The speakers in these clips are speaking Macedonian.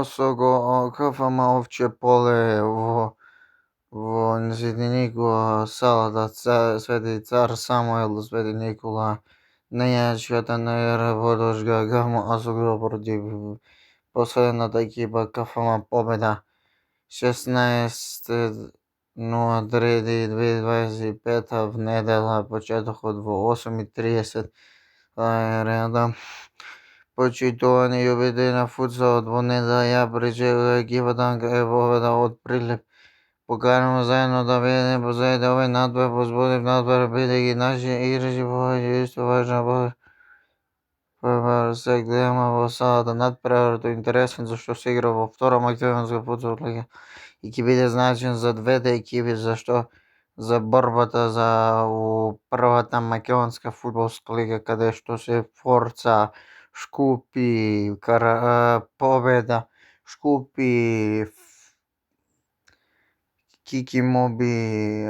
Осого КФМ Овче поле во Свети Никола, салата Свети цар Самуил, Свети Никола, најачката најработошка КФМ Осого против последната екипа КФМ Победа 16.03.2025 внедела, почетокот во 8:30 реда. Почитувани љубители на футсалот, во недела ја причекува екипата Победа од Прилеп. Покануваме заедно да видиме последните овој надпревар, возбудив надпревар, бидејќи нашите играчи погаѓаат исто важна се гледаме во салата. Надпреварот е интересен зашто се игра во втора македонска футсал лига и ќе биде значен за двете екипи, зашто за борбата за првата македонска фудбалска лига, каде што се Форца, Шкупи, Победа, Шкупи, Кикимоби,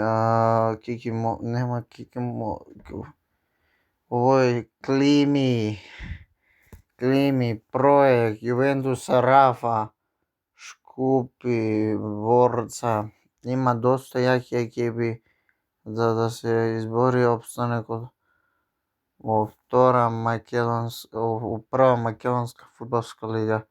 Клими, Проект, Јувентус Рафа, Шкупи, Ворца, има доста јаки екипи за да се избори опстанокот во прва македонска фудбалска лига.